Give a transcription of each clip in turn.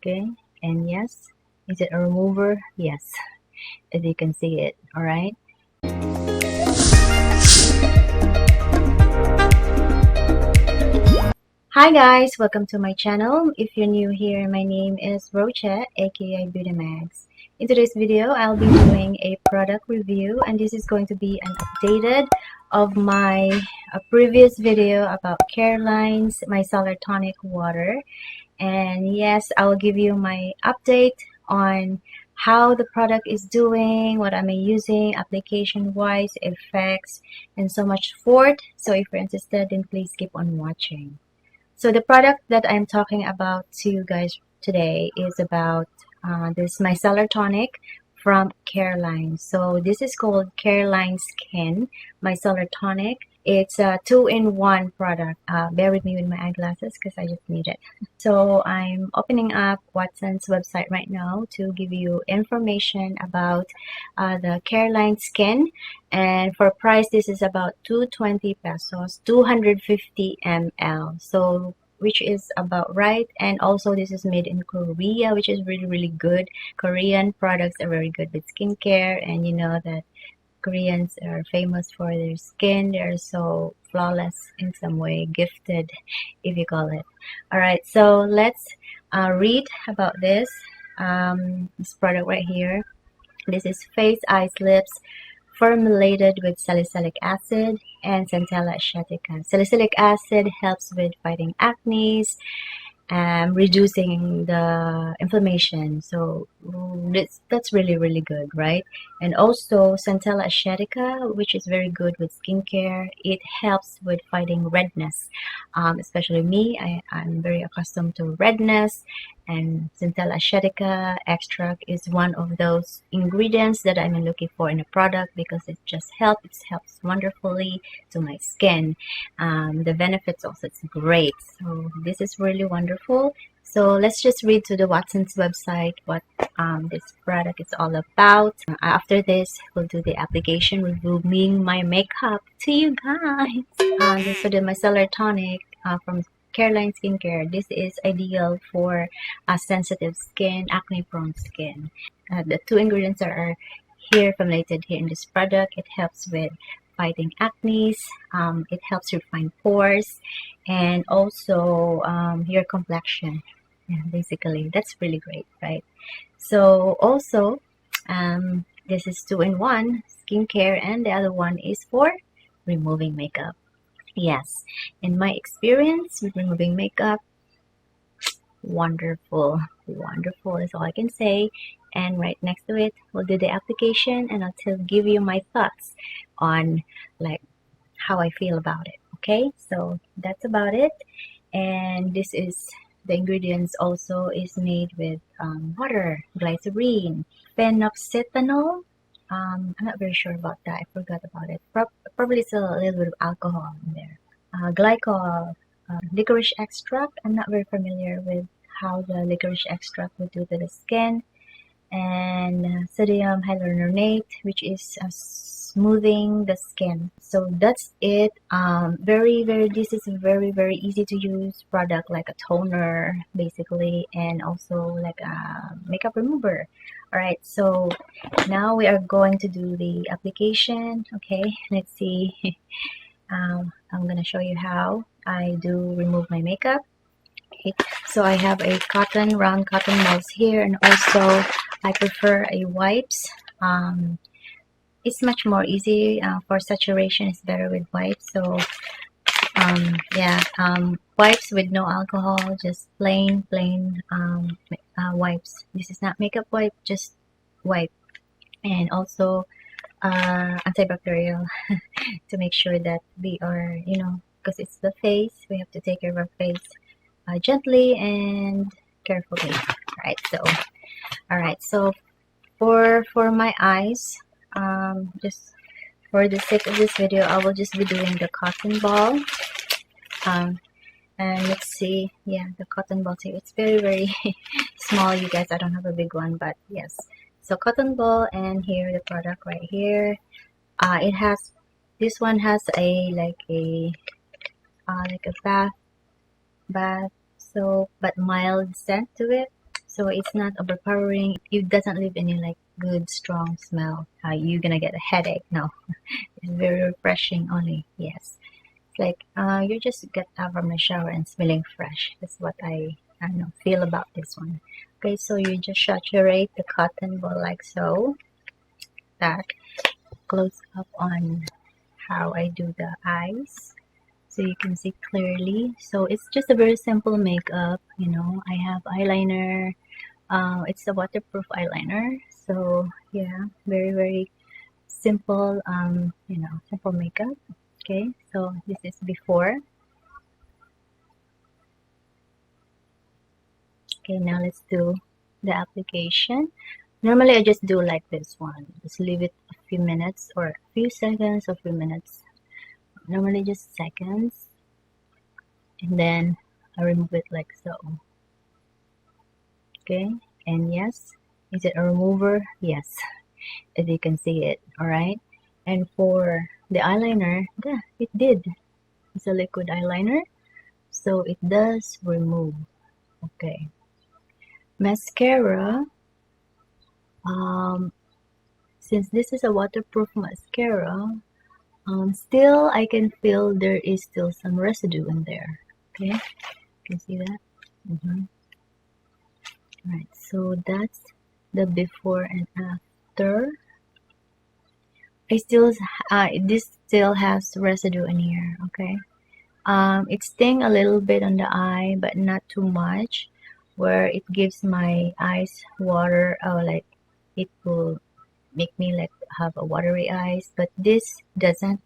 skin. And yes, is it a remover? Yes, as you can see it. All right. Hi guys, welcome to my channel. If you're new here, my name is Roche, aka beautymagz. In today's video, I'll be doing a product review, and this is going to be an updated of my previous video about Careline's Micellar Tonic water. And yes, I will give you my update on how the product is doing, what am I using, application wise, effects, and so much forth. So if you're interested, then please keep on watching. So the product that I'm talking about to you guys today is about this Micellar Tonic from Careline. So this is called Careline Skin Micellar Tonic. It's a 2-in-1 product. Bear with me with my eyeglasses because I just need it. So I'm opening up Watson's website right now to give you information about the Careline Skin. And for price, this is about 220 pesos, 250 ml. So which is about right. And also this is made in Korea, which is really good. Korean products are very good with skincare, and you know that Koreans are famous for their skin. They're so flawless in some way, gifted if you call it. Alright, so let's read about this product right here. This is face, eyes, lips, formulated with salicylic acid and centella asiatica. Salicylic acid helps with fighting acne, reducing the inflammation. So that's really good, right? And also centella asiatica, which is very good with skincare. It helps with fighting redness. Especially me, I'm very accustomed to redness, and centella asiatica extract is one of those ingredients that I'm looking for in a product because it helps wonderfully to my skin. The benefits also, it's great. So this is really wonderful. So let's just read to the Watson's website what this product is all about. After this, we'll do the application, reviewing my makeup to you guys. This is the Micellar Tonic from Careline Skincare. This is ideal for sensitive skin, acne prone skin. The two ingredients are here formulated here in this product. It helps with fighting acne, it helps refine pores, and also your complexion. Yeah, basically that's really great, right? So also this is 2-in-1 skincare, and the other one is for removing makeup. Yes, in my experience with removing makeup, wonderful is all I can say. And right next to it, we'll do the application, and I'll give you my thoughts on like how I feel about it. Okay, so that's about it. And this is the ingredients also is made with water, glycerine, phenoxyethanol. I'm not very sure about that. I forgot about it. Probably it's a little bit of alcohol in there. Glycol, licorice extract. I'm not very familiar with how the licorice extract will do to the skin. And sodium hyaluronate, which is smoothing the skin. So that's it. This is a very easy to use product, like a toner basically, and also like a makeup remover. All right, so now we are going to do the application. Okay, let's see. I'm gonna show you how I do remove my makeup. Okay, so I have a round cotton balls here, and also I prefer a wipes. It's much more easy for saturation. It's better with wipes. So wipes with no alcohol, just plain wipes. This is not makeup wipe, just wipe. And also antibacterial to make sure that we are, because it's the face, we have to take care of our face gently and carefully. All right, so for my eyes, just for the sake of this video, I will just be doing the cotton ball. And let's see, yeah, the cotton ball here. It's very small, you guys. I don't have a big one, but yes. So cotton ball, and here the product right here. This one has a like a bath soap, but mild scent to it. So it's not overpowering. It doesn't leave any like good strong smell. You're gonna get a headache. No, it's very refreshing only. Yes, it's like you just get out from the shower and smelling fresh. That's what I don't know, feel about this one. Okay, so you just saturate the cotton ball like so. That close up on how I do the eyes, so you can see clearly. So it's just a very simple makeup. You know, I have eyeliner. It's a waterproof eyeliner. So yeah, very simple. You know, simple makeup. Okay, so this is before. Okay, now let's do the application. Normally I just do like this one. Just leave it a few minutes or a few seconds or a few minutes. Normally just seconds. And then I remove it like so. Okay, and yes, is it a remover? Yes, as you can see it. Alright, and for the eyeliner, yeah, it did. It's a liquid eyeliner, so it does remove. Okay, mascara. Since this is a waterproof mascara, still I can feel there is still some residue in there. Okay, you can see that. Right, so that's the before and after. I still this still has residue in here. Okay, it sting a little bit on the eye, but not too much, where it gives my eyes water. Like it will make me like have a watery eyes, but this doesn't.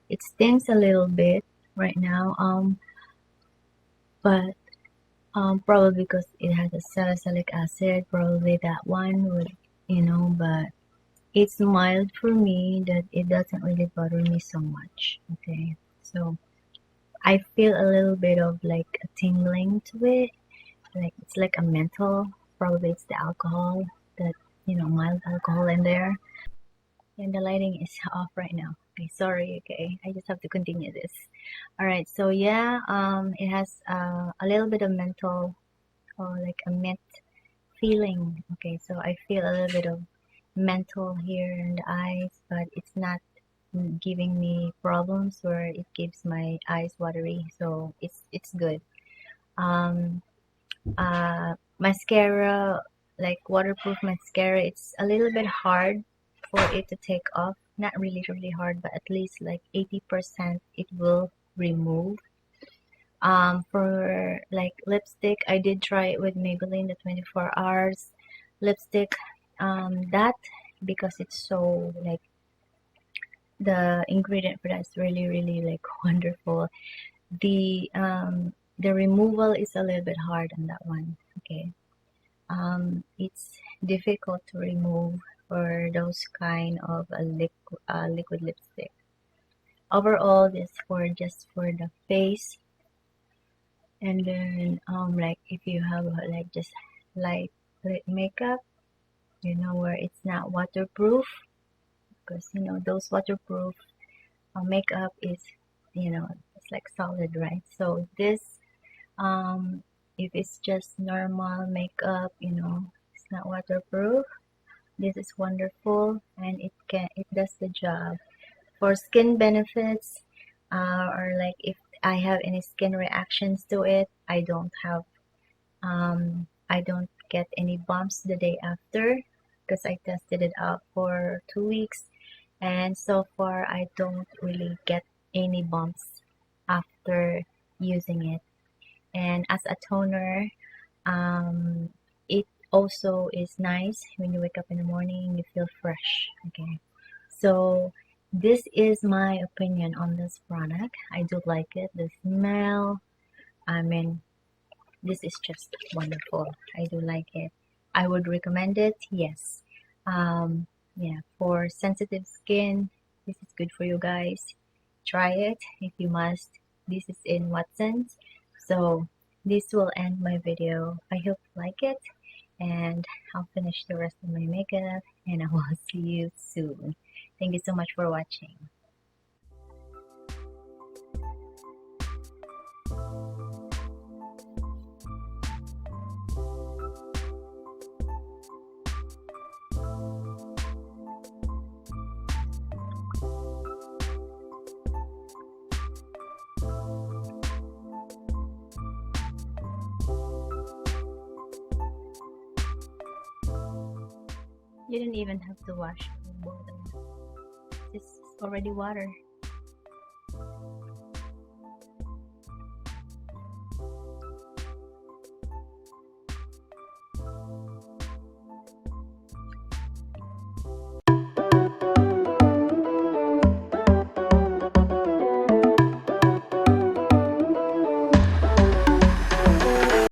It stings a little bit right now. But probably because it has a salicylic acid, probably that one would, you know, but it's mild for me that it doesn't really bother me so much. Okay, so I feel a little bit of like a tingling to it, like it's like a menthol. Probably it's the alcohol, that, you know, mild alcohol in there. And the lighting is off right now. Okay, sorry. Okay, I just have to continue this. All right, so yeah, it has a little bit of menthol or like a mint feeling. Okay, so I feel a little bit of menthol here in the eyes, but it's not giving me problems where it gives my eyes watery, so it's good. um Mascara, like waterproof mascara, it's a little bit hard for it to take off. Not really hard, but at least like 80% it will remove. For like lipstick, I did try it with Maybelline, the 24 hours lipstick. That, because it's so like the ingredient for that is really like wonderful. The removal is a little bit hard on that one. Okay, it's difficult to remove for those kind of a liquid lipstick. Overall, this for just for the face. And then like if you have like just light makeup, you know, where it's not waterproof, because you know those waterproof makeup is, you know, it's like solid, right? So this, if it's just normal makeup, you know, it's not waterproof, this is wonderful, and it does the job. For skin benefits, or like if I have any skin reactions to it, I don't get any bumps the day after, because I tested it out for 2 weeks, and so far I don't really get any bumps after using it. And as a toner, it also is nice when you wake up in the morning, you feel fresh. Okay, so this is my opinion on this product. I do like it. The smell, I mean, this is just wonderful. I do like it. I would recommend it. Yes. Yeah, for sensitive skin, this is good for you guys. Try it if you must. This is in Watsons. So this will end my video. I hope you like it, and I'll finish the rest of my makeup, and I will see you soon. Thank you so much for watching. You didn't even have to wash the bottom. It's already water.